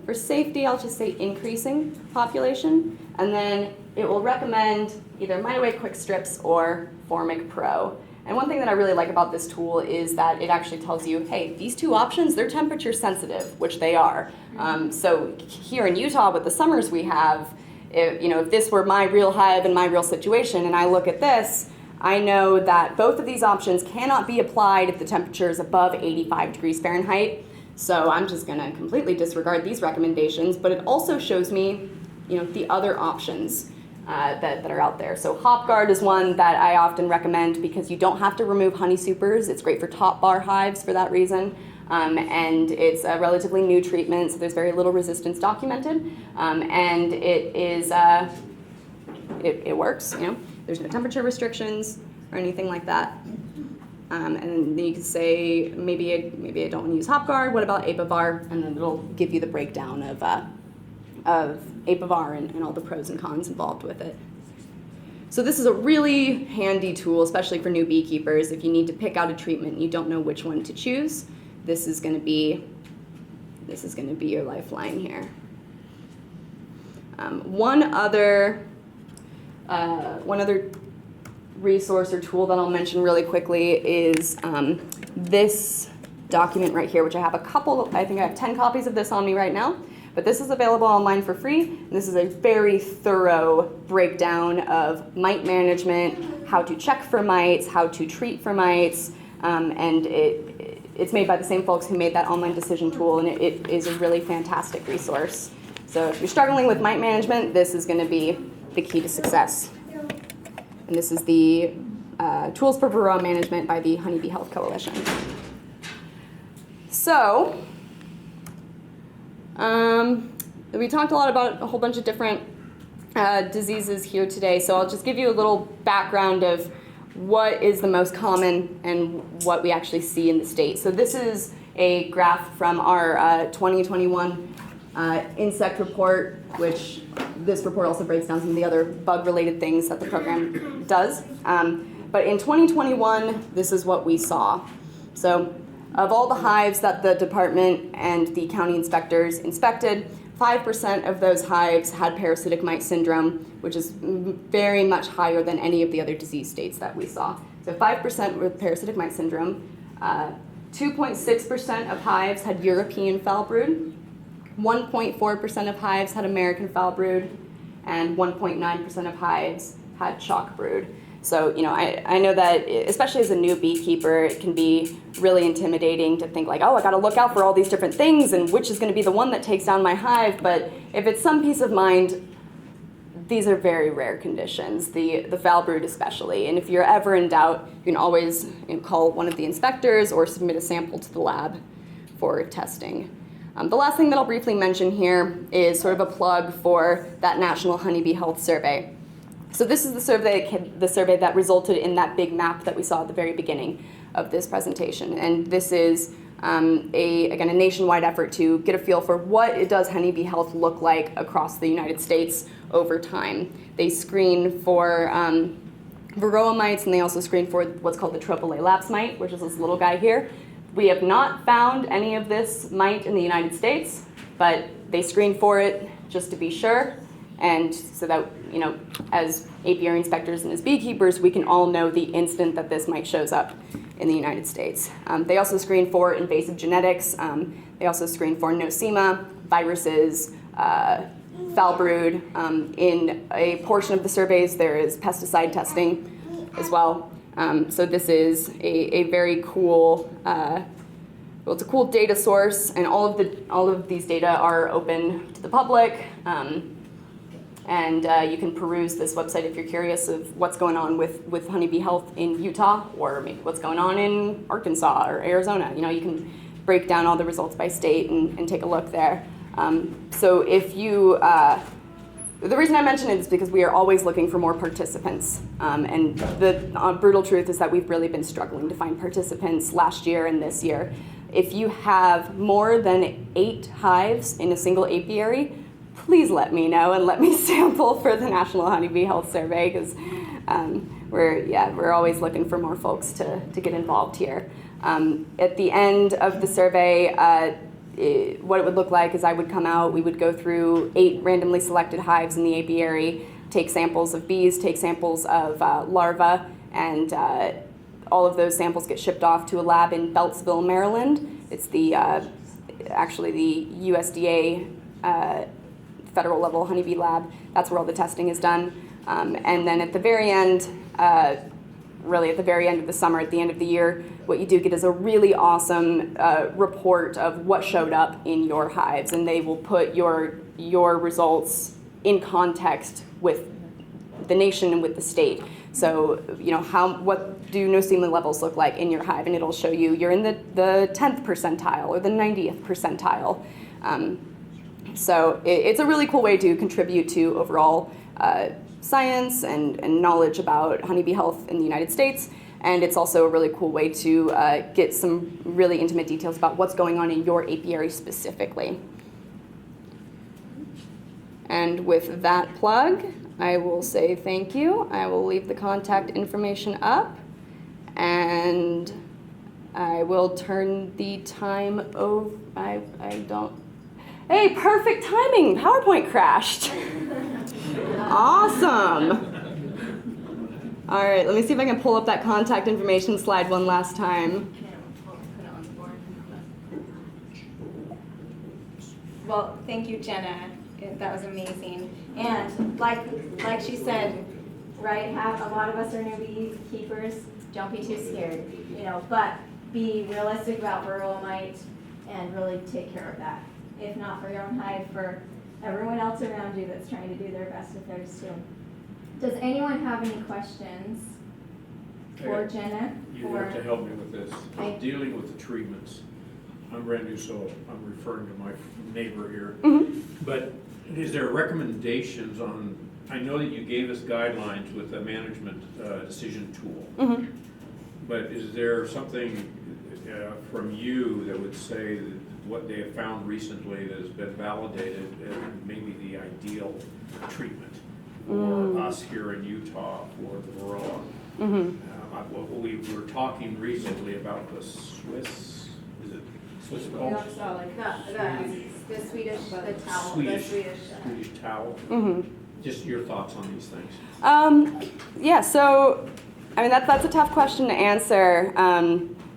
for safety, I'll just say increasing population. And then it will recommend either MiteAway Quick Strips or Formic Pro. And one thing that I really like about this tool is that it actually tells you, hey, these two options, they're temperature sensitive, which they are. So here in Utah, with the summers we have, if this were my real hive and my real situation, and I look at this, I know that both of these options cannot be applied if the temperature is above 85 degrees Fahrenheit. So I'm just gonna completely disregard these recommendations, but it also shows me, the other options that are out there. So HopGuard is one that I often recommend because you don't have to remove honey supers. It's great for top bar hives for that reason. And it's a relatively new treatment, so there's very little resistance documented. And it is, it works, There's no temperature restrictions or anything like that. And then you can say, maybe I don't want to use HopGuard, what about Apivar? And then it'll give you the breakdown of Apivar and all the pros and cons involved with it. So this is a really handy tool, especially for new beekeepers. If you need to pick out a treatment and you don't know which one to choose, this is going to be your lifeline here. One other resource or tool that I'll mention really quickly is this document right here, which I think I have 10 copies of this on me right now, but this is available online for free. And this is a very thorough breakdown of mite management, how to check for mites, how to treat for mites, and it's made by the same folks who made that online decision tool, and it is a really fantastic resource. So if you're struggling with mite management, this is going to be the key to success. And this is the Tools for Varroa Management by the Honeybee Health Coalition. So, we talked a lot about a whole bunch of different diseases here today, so I'll just give you a little background of what is the most common and what we actually see in the state. So this is a graph from our 2021 insect report, which this report also breaks down some of the other bug-related things that the program does. But in 2021, this is what we saw. So Of all the hives that the department and the county inspectors inspected, 5% of those hives had parasitic mite syndrome, which is very much higher than any of the other disease states that we saw. So 5% with parasitic mite syndrome. 2.6% of hives had European foul brood. 1.4% of hives had American foul brood, and 1.9% of hives had chalk brood. So, I know that, especially as a new beekeeper, it can be really intimidating to think like, oh, I gotta look out for all these different things and which is gonna be the one that takes down my hive. But if it's some peace of mind, these are very rare conditions, the foul brood especially. And if you're ever in doubt, you can always call one of the inspectors or submit a sample to the lab for testing. The last thing that I'll briefly mention here is sort of a plug for that National Honeybee Health Survey. So this is the survey that resulted in that big map that we saw at the very beginning of this presentation. And this is, again, a nationwide effort to get a feel for what does honeybee health look like across the United States over time. They screen for varroa mites, and they also screen for what's called the Tropale laps mite, which is this little guy here. We have not found any of this mite in the United States, but they screen for it just to be sure. And so that, as apiary inspectors and as beekeepers, we can all know the instant that this mite shows up in the United States. They also screen for invasive genetics. They also screen for nosema, viruses, foul brood. In a portion of the surveys, there is pesticide testing as well. So this is a very cool, it's a cool data source, and all of these data are open to the public. And you can peruse this website if you're curious of what's going on with honeybee health in Utah, or maybe what's going on in Arkansas or Arizona. You can break down all the results by state and take a look there. So if you, the reason I mention it is because we are always looking for more participants. And the brutal truth is that we've really been struggling to find participants last year and this year. If you have more than 8 hives in a single apiary, please let me know and let me sample for the National Honeybee Health Survey, because we're always looking for more folks to get involved here. At the end of the survey, what it would look like is I would come out, we would go through 8 randomly selected hives in the apiary, take samples of bees, take samples of larvae, and all of those samples get shipped off to a lab in Beltsville, Maryland. It's actually the USDA federal level honeybee lab. That's where all the testing is done. And then at the very end, really at the very end of the summer, at the end of the year, what you do get is a really awesome report of what showed up in your hives, and they will put your results in context with the nation and with the state. So, what do nosema levels look like in your hive? And it'll show you you're in the 10th percentile or the 90th percentile. So it's a really cool way to contribute to overall science and knowledge about honeybee health in the United States. And it's also a really cool way to get some really intimate details about what's going on in your apiary specifically. And with that plug, I will say thank you. I will leave the contact information up, and I will turn the time over. Hey, perfect timing. PowerPoint crashed. Awesome. All right, let me see if I can pull up that contact information slide one last time. Well, thank you, Jenna. That was amazing. And like she said, right, a lot of us are new beekeepers. Don't be too scared, but be realistic about varroa mite and really take care of that. If not for your own hive, for everyone else around you that's trying to do their best with theirs too. Does anyone have any questions for Jenna? You have to help me with this. Dealing with the treatments. I'm brand new, so I'm referring to my neighbor here. Mm-hmm. But is there recommendations on, I know that you gave us guidelines with the management decision tool. Mm-hmm. But is there something from you that would say that what they have found recently that has been validated as maybe the ideal treatment for us here in Utah for the varroa? Mm-hmm. We were talking recently about the Swiss Swiss The Pulse, oxalic, the Swedish, the towel, the Swedish, Swedish. Swedish towel. Mm-hmm. Just your thoughts on these things. Yeah, so, I mean, that's a tough question to answer,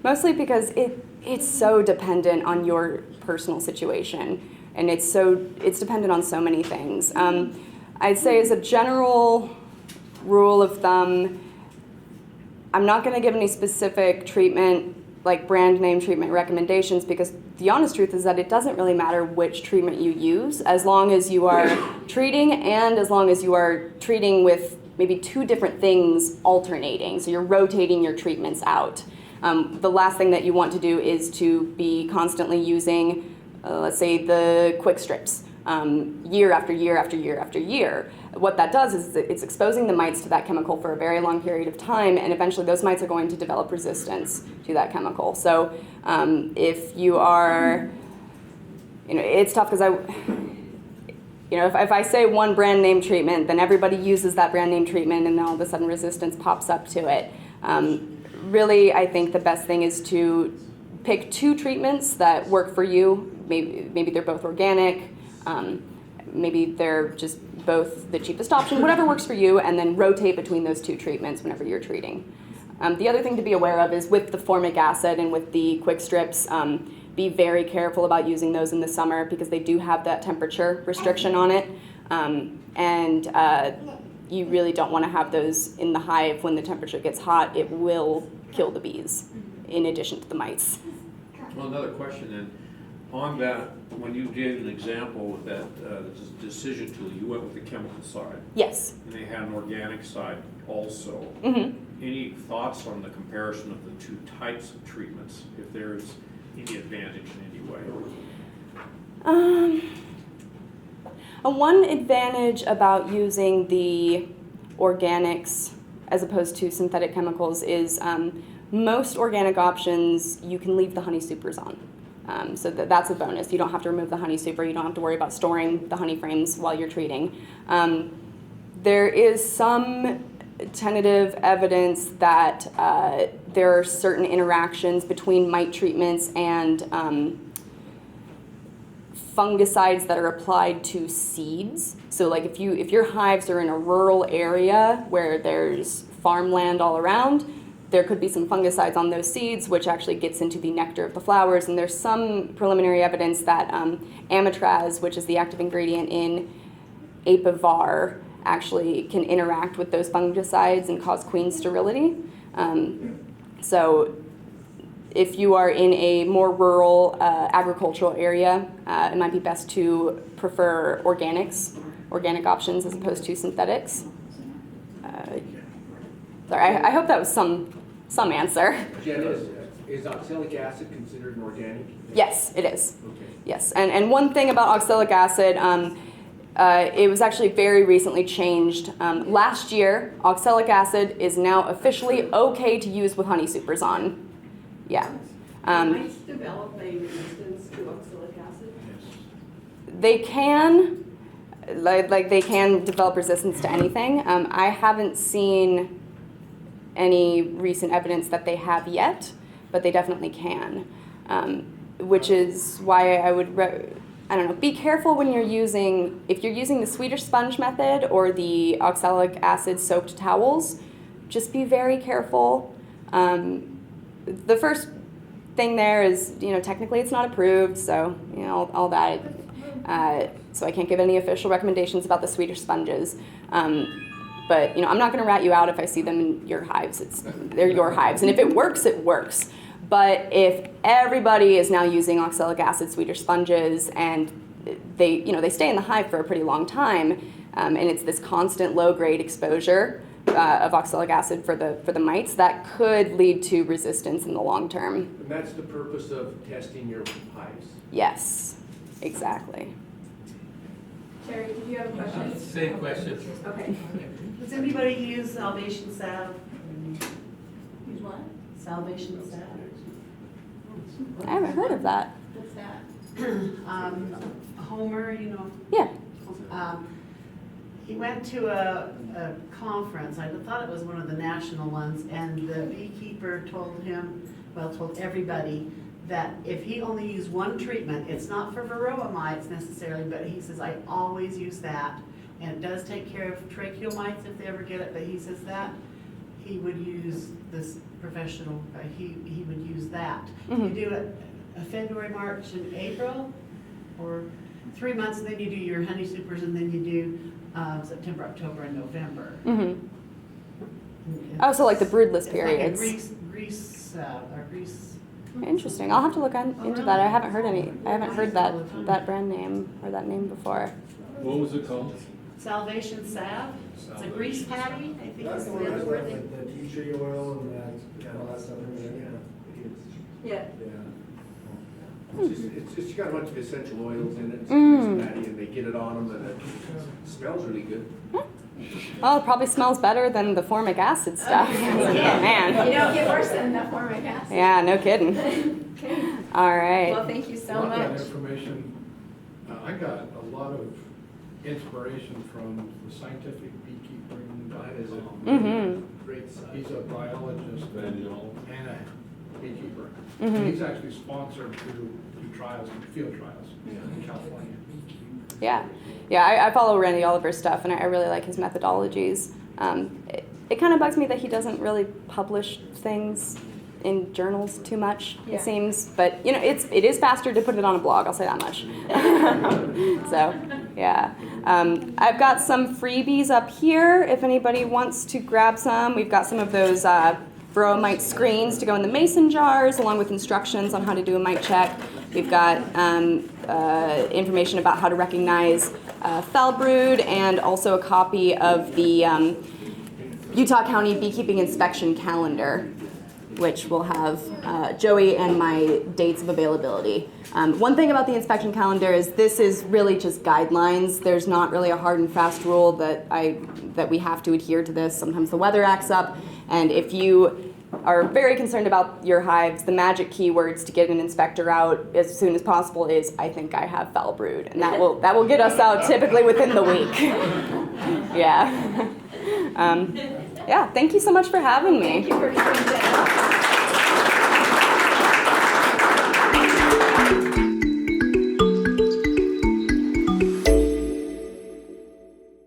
mostly because it's so dependent on your personal situation, and it's dependent on so many things. I'd say as a general rule of thumb, I'm not going to give any specific treatment, like brand name treatment recommendations, because the honest truth is that it doesn't really matter which treatment you use, as long as you are treating and as long as you are treating with maybe two different things alternating. So you're rotating your treatments out. The last thing that you want to do is to be constantly using, let's say, the quick strips year after year after year after year. What that does is it's exposing the mites to that chemical for a very long period of time, and eventually those mites are going to develop resistance to that chemical. So if you are, it's tough because if I say one brand name treatment, then everybody uses that brand name treatment, and then all of a sudden resistance pops up to it. Really, I think the best thing is to pick two treatments that work for you. Maybe they're both organic. Maybe they're just both the cheapest option, whatever works for you, and then rotate between those two treatments whenever you're treating. The other thing to be aware of is with the formic acid and with the quick strips, be very careful about using those in the summer because they do have that temperature restriction on it. You really don't want to have those in the hive when the temperature gets hot. It will kill the bees in addition to the mites. Well, another question then. On that, when you gave an example with that decision tool, you went with the chemical side. Yes. And they had an organic side also. Mm-hmm. Any thoughts on the comparison of the two types of treatments, if there's any advantage in any way? One advantage about using the organics as opposed to synthetic chemicals is most organic options you can leave the honey supers on. So that's a bonus. You don't have to remove the honey super. You don't have to worry about storing the honey frames while you're treating. There is some tentative evidence that there are certain interactions between mite treatments and fungicides that are applied to seeds. So like if your hives are in a rural area where there's farmland all around, there could be some fungicides on those seeds, which actually gets into the nectar of the flowers. And there's some preliminary evidence that amitraz, which is the active ingredient in Apivar, actually can interact with those fungicides and cause queen sterility. So if you are in a more rural agricultural area, it might be best to prefer organic options as opposed to synthetics. Sorry, I hope that was some answer. Jen, is oxalic acid considered an organic? Yes, it is. Okay. Yes, and one thing about oxalic acid, it was actually very recently changed. Last year, oxalic acid is now officially okay to use with honey supers on. Yeah. Mites develop a resistance to oxalic acid? They can, like they can develop resistance to anything. I haven't seen any recent evidence that they have yet, but they definitely can, which is why I would, be careful when if you're using the Swedish sponge method or the oxalic acid soaked towels, just be very careful. The first thing there is, technically it's not approved, so, all that. So I can't give any official recommendations about the Swedish sponges. But, I'm not going to rat you out if I see them in your hives. They're your hives. And if it works, it works. But if everybody is now using oxalic acid Swedish sponges and they stay in the hive for a pretty long time, and it's this constant low-grade exposure of oxalic acid for the mites, that could lead to resistance in the long term. And that's the purpose of testing your hives? Yes, exactly. Terry, did you have a question? Same question. Okay. Does anybody use Salvation Salve? Use what? Salvation Salve? I haven't heard of that. What's that? Homer, Yeah. He went to a conference, I thought it was one of the national ones, and the beekeeper told everybody that if he only used one treatment, it's not for varroa mites necessarily, but he says, I always use that. And it does take care of tracheal mites if they ever get it, but he says that he would use this professional, he would use that. You do it February, March, and April, or 3 months, and then you do your honey supers, and then you do September, October, and November. Oh, so like the broodless It's periods. like a grease. Interesting. I'll have to look into that. I haven't heard that brand name or that name before. What was it called? Salvation salve. It's a grease patty, I think is the other word. The tea tree oil and that, all that stuff in there, Yeah. It's just got a bunch of essential oils in it, it's grease patty, and they get it on them, and it smells really good. Well, it probably smells better than the formic acid stuff. Yeah. Man. You don't get worse than the formic acid. Yeah, no kidding. Okay. All right. Well, thank you so A lot of much. that information, I got a lot of inspiration from the scientific beekeeping. That is a Mm-hmm. great site. He's a biologist and a beekeeper. Mhm. And he's actually sponsored to do trials, field trials in California. Yeah, I follow Randy Oliver's stuff, and I really like his methodologies. It kind of bugs me that he doesn't really publish things in journals too much, Yeah. it seems. But it is faster to put it on a blog. I'll say that much. So, yeah, I've got some freebies up here if anybody wants to grab some. We've got some of those varroa mite screens to go in the mason jars, along with instructions on how to do a mite check. We've got information about how to recognize foul brood, and also a copy of the Utah County Beekeeping Inspection Calendar, which will have Joey and my dates of availability. One thing about the inspection calendar is this is really just guidelines. There's not really a hard and fast rule that we have to adhere to this. Sometimes the weather acts up, and if you are very concerned about your hives, the magic keywords to get an inspector out as soon as possible is, I think I have foul brood, and that will get us out typically within the week. Yeah. Yeah, thank you so much for having me. Thank you for coming, Jen.